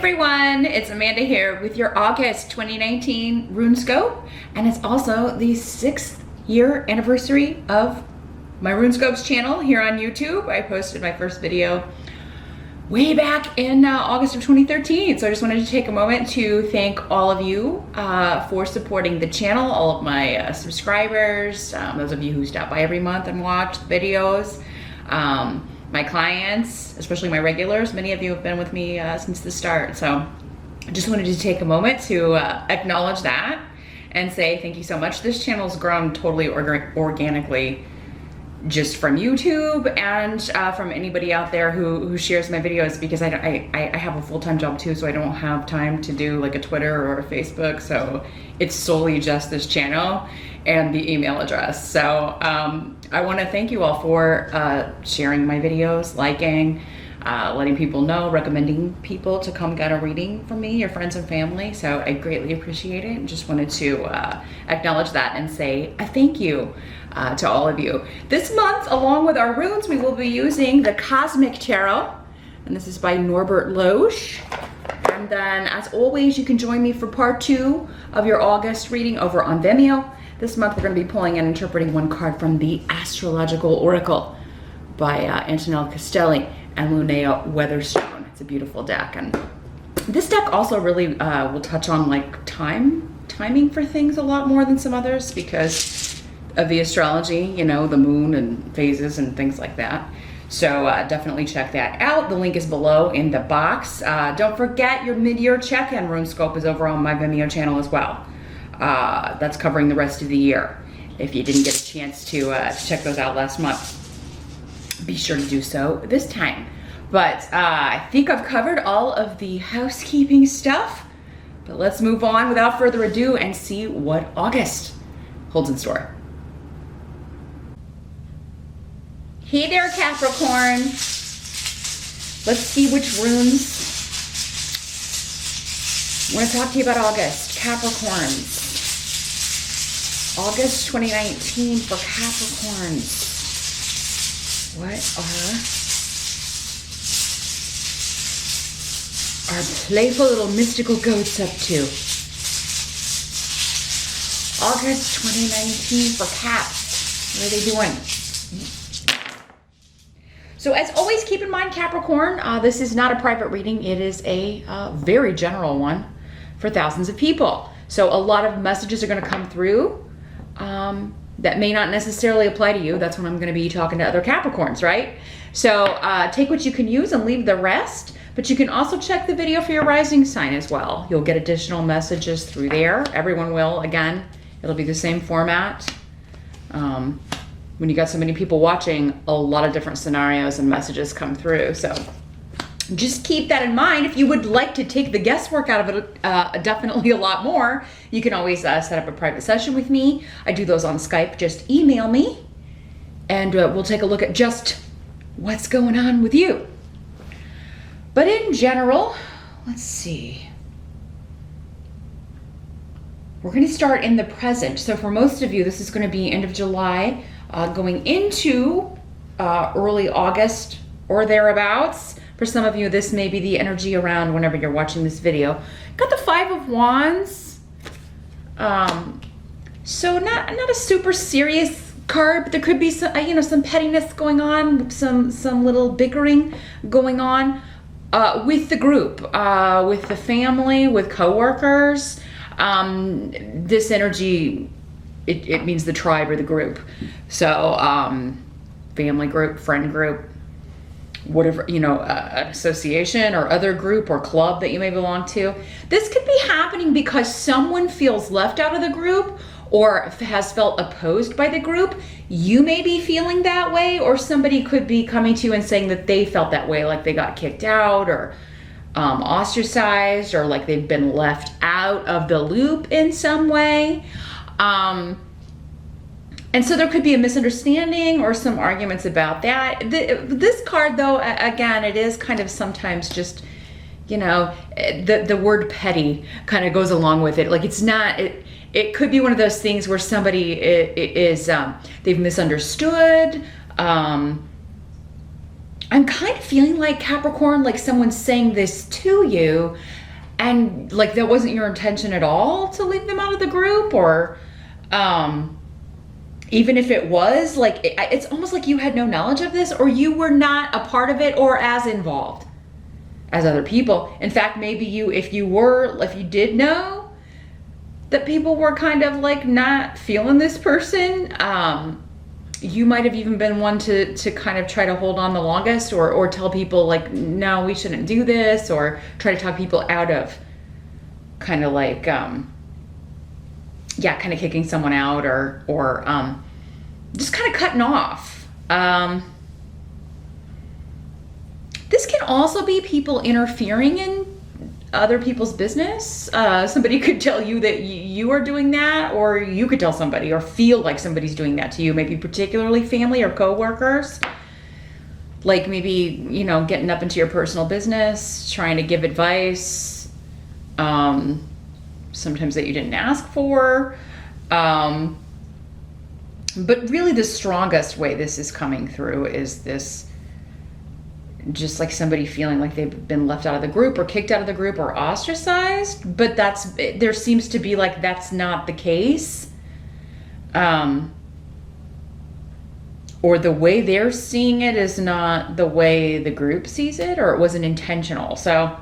everyone, it's Amanda here with your August 2019 RuneScope, and it's also the 6th year anniversary of my RuneScope's channel here on YouTube. I posted my first video way back in August of 2013, so I just wanted to take a moment to thank all of you for supporting the channel, all of my subscribers, those of you who stop by every month and watch the videos, my clients, especially my regulars. Many of you have been with me since the start, so I just wanted to take a moment to acknowledge that and say thank you so much. This channel's grown totally organically, just from YouTube and from anybody out there who shares my videos, because I have a full-time job too, so I don't have time to do like a Twitter or a Facebook, so it's solely just this channel and the email address. So I want to thank you all for sharing my videos, liking, letting people know, recommending people to come get a reading from me, your friends and family. So I greatly appreciate it, and just wanted to acknowledge that and say a thank you to all of you. This month, along with our runes, we will be using the Cosmic Tarot, and this is by Norbert Loesch. And then, as always, you can join me for part 2 of your August reading over on Vimeo. This month, we're going to be pulling and interpreting one card from the Astrological Oracle by Antonella Castelli and Lunaea Weatherstone. It's a beautiful deck, and this deck also really will touch on like timing for things a lot more than some others because of the astrology, you know, the moon and phases and things like that. So definitely check that out. The link is below in the box. Don't forget your mid-year check-in RuneScope is over on my Vimeo channel as well. That's covering the rest of the year. If you didn't get a chance to check those out last month, be sure to do so this time. But I think I've covered all of the housekeeping stuff, but let's move on without further ado and see what August holds in store. Hey there, Capricorn. Let's see which runes. I want to talk to you about August. Capricorns. August 2019 for Capricorns. What are our playful little mystical goats up to? August 2019 for Caps. What are they doing? So as always, keep in mind, Capricorn, this is not a private reading. It is a very general one for thousands of people. So a lot of messages are going to come through that may not necessarily apply to you. That's when I'm going to be talking to other Capricorns, right? So take what you can use and leave the rest. But you can also check the video for your rising sign as well. You'll get additional messages through there. Everyone will. Again, it'll be the same format. When you got so many people watching, a lot of different scenarios and messages come through. So just keep that in mind. If you would like to take the guesswork out of it, definitely a lot more, you can always set up a private session with me. I do those on Skype. Just email me and we'll take a look at just what's going on with you. But in general, let's see. We're going to start in the present. So for most of you, this is going to be end of July, going into early August or thereabouts. For some of you, this may be the energy around whenever you're watching this video. Got the 5 of Wands. So not a super serious card, but there could be some, some pettiness going on, some little bickering going on with the group, with the family, with coworkers. This energy, it means the tribe or the group. So family group, friend group, whatever, an association or other group or club that you may belong to. This could be happening because someone feels left out of the group or has felt opposed by the group. You may be feeling that way, or somebody could be coming to you and saying that they felt that way, like they got kicked out or ostracized, or like they've been left out of the loop in some way. And so there could be a misunderstanding or some arguments about that. This card, though, again, it is kind of sometimes just, the word petty kind of goes along with it. Like, it's not, it could be one of those things where somebody is, they've misunderstood. I I'm kind of feeling like, Capricorn, like someone's saying this to you and like that wasn't your intention at all to leave them out of the group, or even if it was, like it's almost like you had no knowledge of this, or you were not a part of it or as involved as other people. In fact, maybe if you did know that people were kind of like not feeling this person, you might have even been one to kind of try to hold on the longest, or tell people like, no, we shouldn't do this, or try to talk people out of kind of like, kind of kicking someone out, or just kind of cutting off. This can also be people interfering in other people's business. Somebody could tell you that you are doing that, or you could tell somebody or feel like somebody's doing that to you, maybe particularly family or coworkers. Like maybe, getting up into your personal business, trying to give advice, sometimes that you didn't ask for. But really the strongest way this is coming through is this, just like somebody feeling like they've been left out of the group or kicked out of the group or ostracized, but there seems to be like that's not the case. Or the way they're seeing it is not the way the group sees it, or it wasn't intentional. So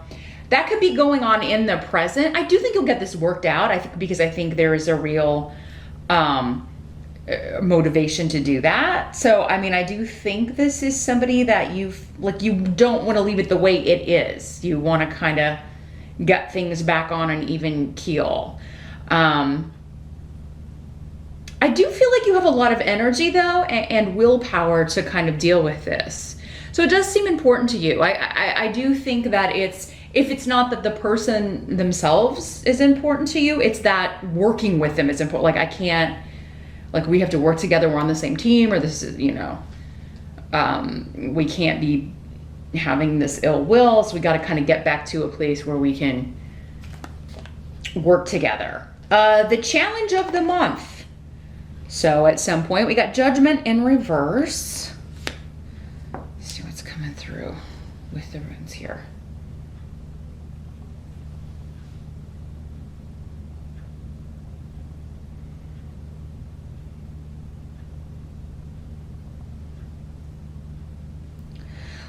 that could be going on in the present. I do think you'll get this worked out. Because I think there is a real motivation to do that. So, I do think this is somebody that you don't want to leave it the way it is. You want to kind of get things back on an even keel. I do feel like you have a lot of energy though, and willpower to kind of deal with this. So it does seem important to you. I do think that if it's not that the person themselves is important to you, it's that working with them is important. Like we have to work together, we're on the same team, or this is, we can't be having this ill will, so we got to kind of get back to a place where we can work together. The challenge of the month. So at some point we got Judgment in reverse. Let's see what's coming through with the runes here.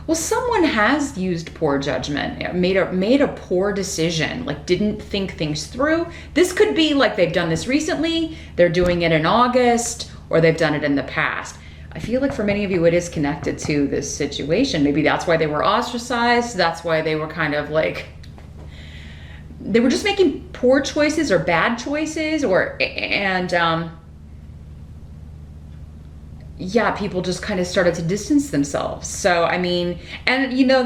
Well, someone has used poor judgment, made a poor decision, like didn't think things through. This could be like they've done this recently, they're doing it in August, or they've done it in the past. I feel like for many of you, it is connected to this situation. Maybe that's why they were ostracized. That's why they were kind of like, they were just making poor choices or bad choices, people just kind of started to distance themselves. So, they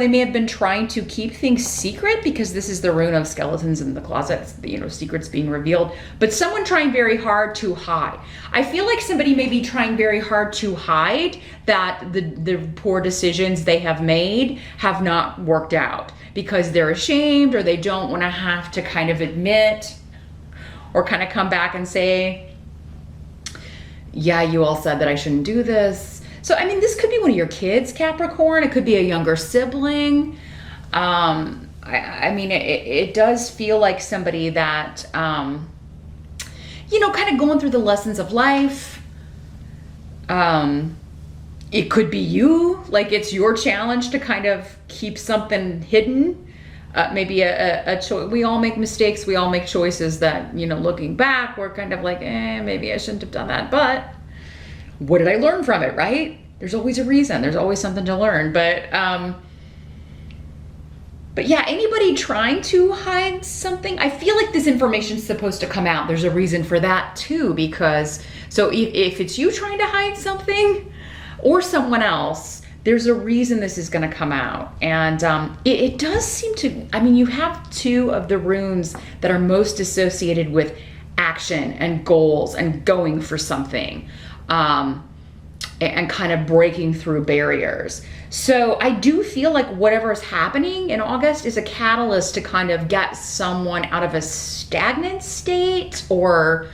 may have been trying to keep things secret because this is the rune of skeletons in the closet, secrets being revealed, but someone trying very hard to hide. I feel like somebody may be trying very hard to hide that the poor decisions they have made have not worked out because they're ashamed, or they don't want to have to kind of admit or kind of come back and say, yeah, you all said that I shouldn't do this. So, this could be one of your kids, Capricorn. It could be a younger sibling. It does feel like somebody that, kind of going through the lessons of life. It could be you, like it's your challenge to kind of keep something hidden. Maybe a choice. We all make mistakes. We all make choices that, looking back, we're kind of like, maybe I shouldn't have done that. But what did I learn from it, right? There's always a reason. There's always something to learn. But yeah, anybody trying to hide something, I feel like this information is supposed to come out. There's a reason for that too, because so if it's you trying to hide something or someone else, there's a reason this is going to come out. And it does seem to, you have two of the runes that are most associated with action and goals and going for something, and kind of breaking through barriers. So I do feel like whatever is happening in August is a catalyst to kind of get someone out of a stagnant state, or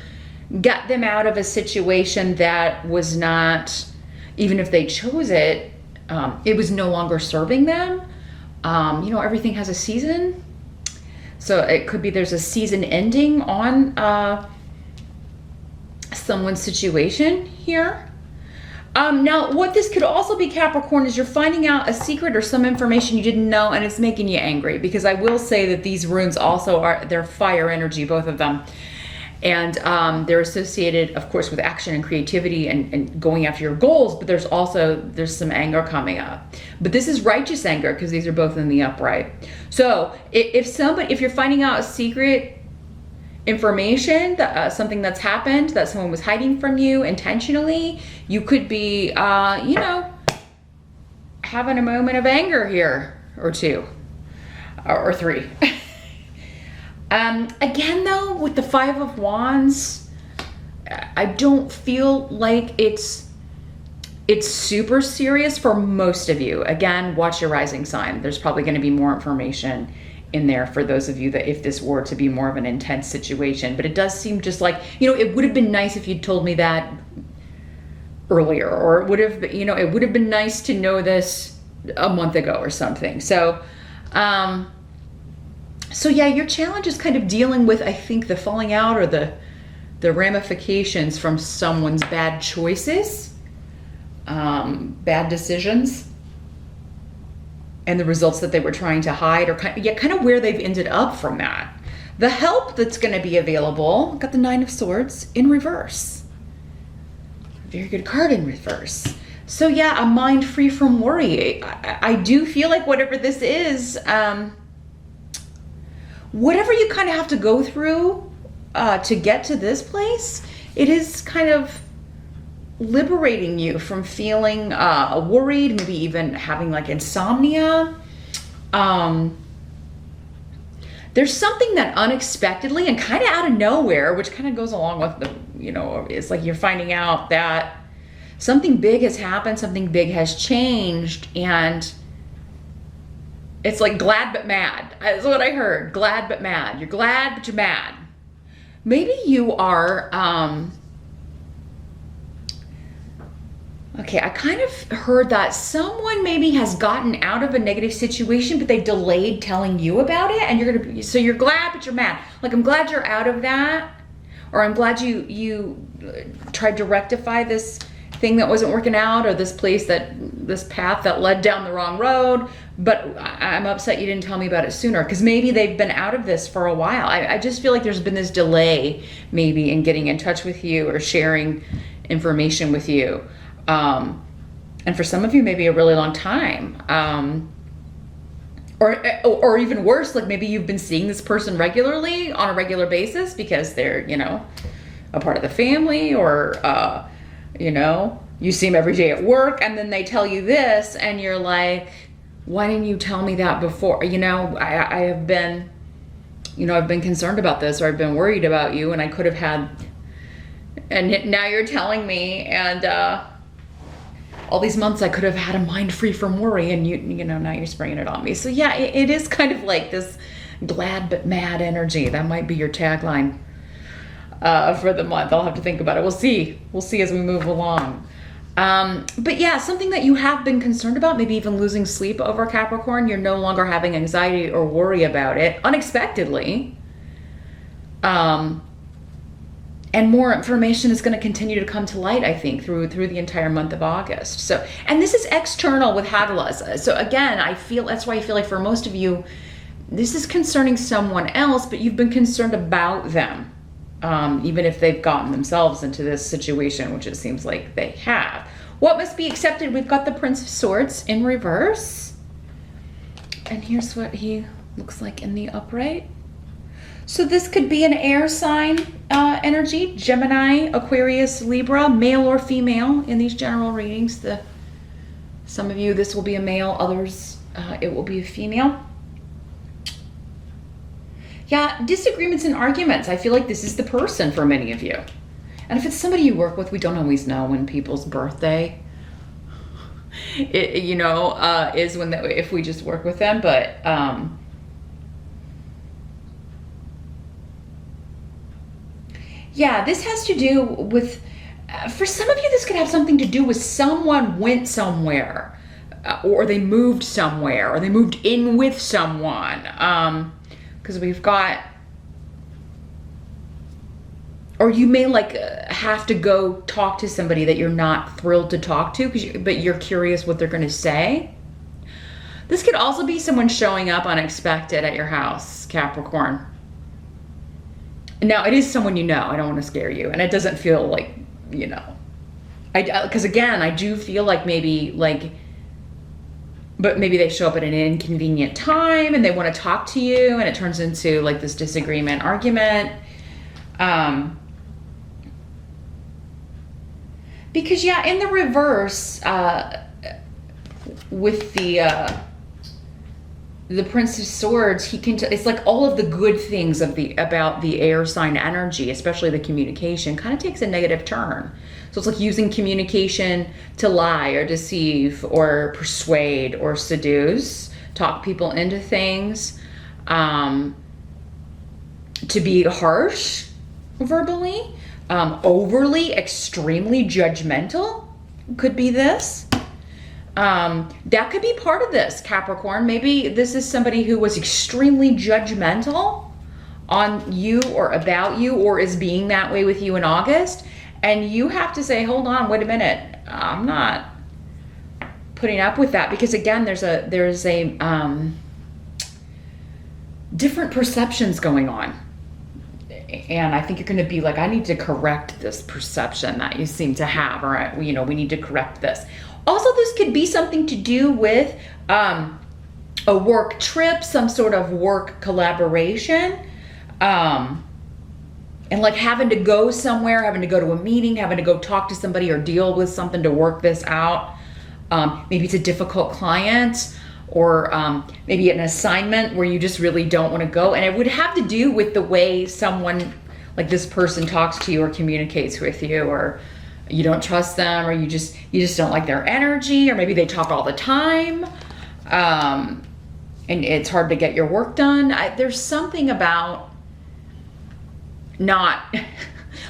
get them out of a situation that was not, even if they chose it, it was no longer serving them. You know, everything has a season. So it could be there's a season ending on someone's situation here. Now, what this could also be, Capricorn, is you're finding out a secret or some information you didn't know, and it's making you angry. Because I will say that these runes also they're fire energy, both of them. And they're associated, of course, with action and creativity and going after your goals, but there's some anger coming up. But this is righteous anger because these are both in the upright. So if you're finding out a secret information, something that's happened, that someone was hiding from you intentionally, you could be, you know, having a moment of anger here, or two, or three. Again, though, with the Five of Wands, I don't feel like it's super serious for most of you. Again, watch your rising sign. There's probably going to be more information in there for those of you that if this were to be more of an intense situation. But it does seem just like, you know, it would have been nice if you'd told me that earlier, or it would have, you know, it would have been nice to know this a month ago or something. So, so yeah, your challenge is kind of dealing with, I think, the falling out or the ramifications from someone's bad choices, bad decisions, and the results that they were trying to hide, or kind of where they've ended up from that. The help that's going to be available, got the Nine of Swords in reverse. Very good card in reverse. So yeah, a mind free from worry. I do feel like whatever this is, whatever you kind of have to go through to get to this place, it is kind of liberating you from feeling worried, maybe even having like insomnia. There's something that unexpectedly and kind of out of nowhere, which kind of goes along with the, you know, it's like you're finding out that something big has happened, something big has changed, and it's like glad but mad. That's what I heard. Glad but mad. You're glad but you're mad. Maybe you are, okay, I kind of heard that someone maybe has gotten out of a negative situation, but they delayed telling you about it, and so you're glad but you're mad. Like, I'm glad you're out of that, or I'm glad you tried to rectify this thing that wasn't working out, or this path that led down the wrong road, but I'm upset you didn't tell me about it sooner, because maybe they've been out of this for a while. I just feel like there's been this delay maybe in getting in touch with you or sharing information with you. And for some of you, maybe a really long time. Or even worse, like maybe you've been seeing this person regularly on a regular basis because they're, you know, a part of the family, or, you know, you see them every day at work, and then they tell you this, and you're like, why didn't you tell me that before? You know, I have been, you know, I've been concerned about this, or I've been worried about you, and I could have had, and now you're telling me, and all these months I could have had a mind free from worry, and you know, now you're springing it on me. So yeah, it is kind of like this glad but mad energy. That might be your tagline for the month. I'll have to think about it. We'll see as we move along. But yeah, something that you have been concerned about, maybe even losing sleep over, Capricorn. You're no longer having anxiety or worry about it unexpectedly. And more information is going to continue to come to light, I think, through the entire month of August. So, and this is external with Havilah. So again, that's why I feel like for most of you, this is concerning someone else, but you've been concerned about them. Even if they've gotten themselves into this situation, which it seems like they have. What must be accepted? We've got the Prince of Swords in reverse. And here's what he looks like in the upright. So this could be an air sign energy, Gemini, Aquarius, Libra, male or female in these general readings. Some of you, this will be a male, others, it will be a female. Yeah, disagreements and arguments. I feel like this is the person for many of you. And if it's somebody you work with, we don't always know when people's birthday, is when if we just work with them. But yeah, this has to do with, for some of you, this could have something to do with someone went somewhere or they moved somewhere, or they moved in with someone. Because we've got, or you may like have to go talk to somebody that you're not thrilled to talk to, but you're curious what they're going to say. This could also be someone showing up unexpected at your house, Capricorn. Now, it is someone you know. I don't want to scare you. And it doesn't feel like, you know. Because again, I do feel like maybe but maybe they show up at an inconvenient time and they want to talk to you and it turns into like this disagreement, argument. Because yeah, in the reverse, with the Prince of Swords, he can. It's like all of the good things about the air sign energy, especially the communication, kind of takes a negative turn. So it's like using communication to lie or deceive or persuade or seduce, talk people into things, to be harsh verbally, overly, extremely judgmental could be this. That could be part of this, Capricorn. Maybe this is somebody who was extremely judgmental on you or about you, or is being that way with you in August. And you have to say, hold on, wait a minute. I'm not putting up with that, because again, there's a different perceptions going on. And I think you're going to be like, I need to correct this perception that you seem to have, or, you know, we need to correct this. Also, this could be something to do with a work trip, some sort of work collaboration, and like having to go somewhere, having to go to a meeting, having to go talk to somebody or deal with something to work this out. Maybe it's a difficult client, or maybe an assignment where you just really don't want to go. And it would have to do with the way someone, like this person, talks to you or communicates with you, or you don't trust them, or you just don't like their energy, or maybe they talk all the time, and it's hard to get your work done. There's something about not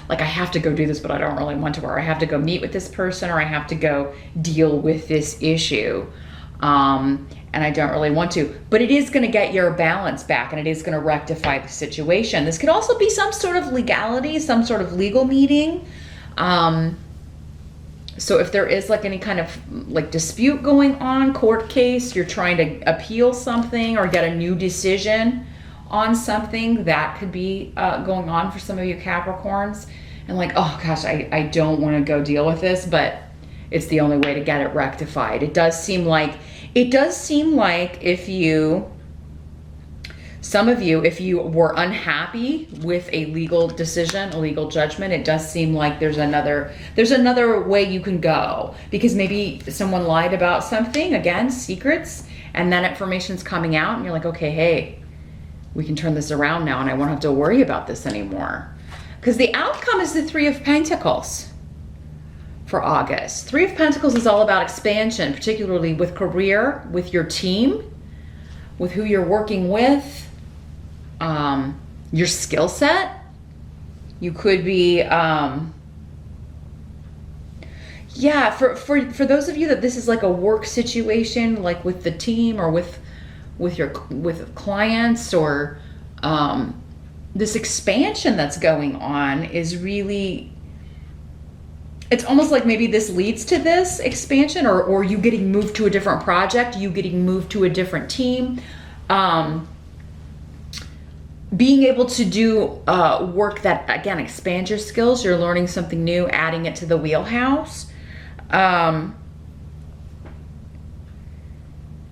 like, I have to go do this, but I don't really want to, or I have to go meet with this person, or I have to go deal with this issue, and I don't really want to. But it is going to get your balance back, and it is going to rectify the situation. This could also be some sort of legality, some sort of legal meeting. So if there is like any kind of like dispute going on, court case, you're trying to appeal something or get a new decision on something, that could be going on for some of you Capricorns. And like, oh gosh, I don't want to go deal with this, but it's the only way to get it rectified. It does seem like if you, some of you, if you were unhappy with a legal decision, a legal judgment, it does seem like there's another way you can go, because maybe someone lied about something, again, secrets, and then information's coming out and you're like, okay, hey, we can turn this around now and I won't have to worry about this anymore. Because the outcome is the Three of Pentacles for August. Three of Pentacles is all about expansion, particularly with career, with your team, with who you're working with, your skill set. You could be, yeah, for those of you that this is like a work situation, like with the team or with clients, or this expansion that's going on is really, it's almost like maybe this leads to this expansion, or you getting moved to a different project, you getting moved to a different team, being able to do work that, again, expands your skills. You're learning something new, adding it to the wheelhouse. Yeah,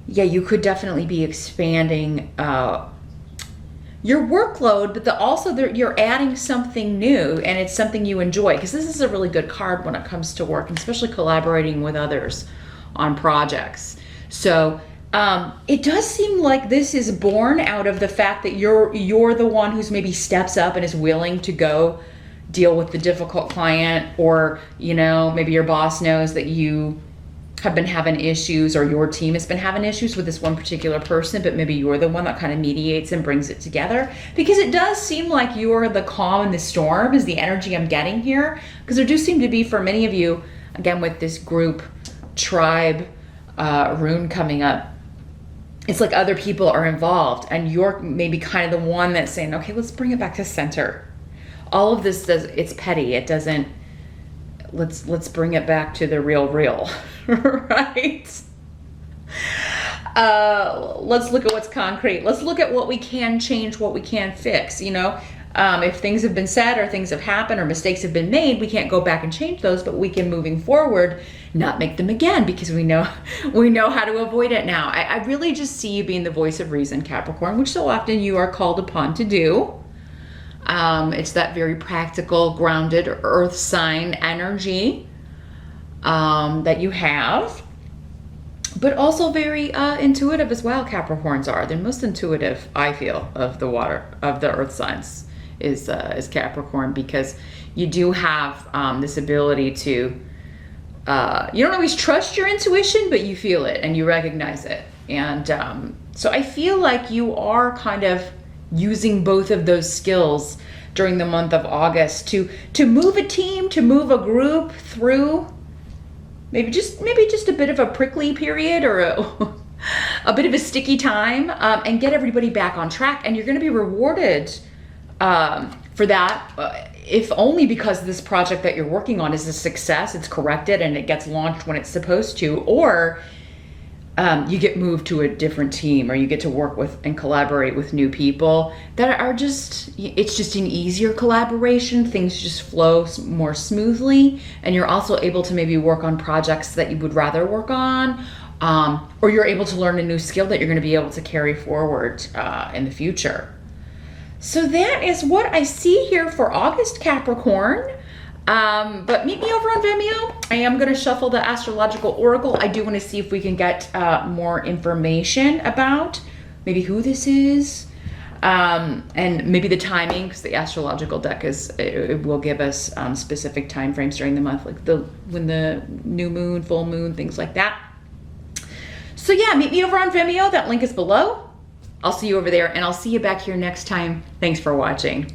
you could definitely be expanding your workload, but also you're adding something new, and it's something you enjoy, because this is a really good card when it comes to work, and especially collaborating with others on projects. So it does seem like this is born out of the fact that you're the one who's maybe steps up and is willing to go deal with the difficult client, or, you know, maybe your boss knows that you have been having issues, or your team has been having issues with this one particular person, but maybe you're the one that kind of mediates and brings it together. Because it does seem like you're the calm in the storm is the energy I'm getting here. Because there do seem to be, for many of you, again, with this group, tribe, rune coming up, it's like other people are involved and you're maybe kind of the one that's saying, okay, let's bring it back to center. All of this it's petty. It doesn't, let's bring it back to the real, right? Let's look at what's concrete. Let's look at what we can change, what we can fix, you know? If things have been said or things have happened or mistakes have been made, we can't go back and change those, but we can, moving forward, not make them again because we know how to avoid it now. I really just see you being the voice of reason, Capricorn, which so often you are called upon to do. It's that very practical, grounded earth sign energy that you have, but also very intuitive as well. Capricorns are. They're most intuitive, I feel, of the earth signs is Capricorn, because you do have this ability to, you don't always trust your intuition, but you feel it and you recognize it. And so I feel like you are kind of using both of those skills during the month of August to move a team, to move a group through maybe just a bit of a prickly period or a bit of a sticky time, and get everybody back on track. And you're going to be rewarded for that, if only because this project that you're working on is a success, it's corrected and it gets launched when it's supposed to, or you get moved to a different team, or you get to work with and collaborate with new people that are it's just an easier collaboration. Things just flow more smoothly, and you're also able to maybe work on projects that you would rather work on, or you're able to learn a new skill that you're going to be able to carry forward in the future. So that is what I see here for August, Capricorn. But meet me over on Vimeo. I am going to shuffle the Astrological Oracle. I do want to see if we can get more information about maybe who this is, and maybe the timing, because the astrological deck it will give us specific time frames during the month, like when the new moon, full moon, things like that. So yeah, meet me over on Vimeo. That link is below. I'll see you over there, and I'll see you back here next time. Thanks for watching.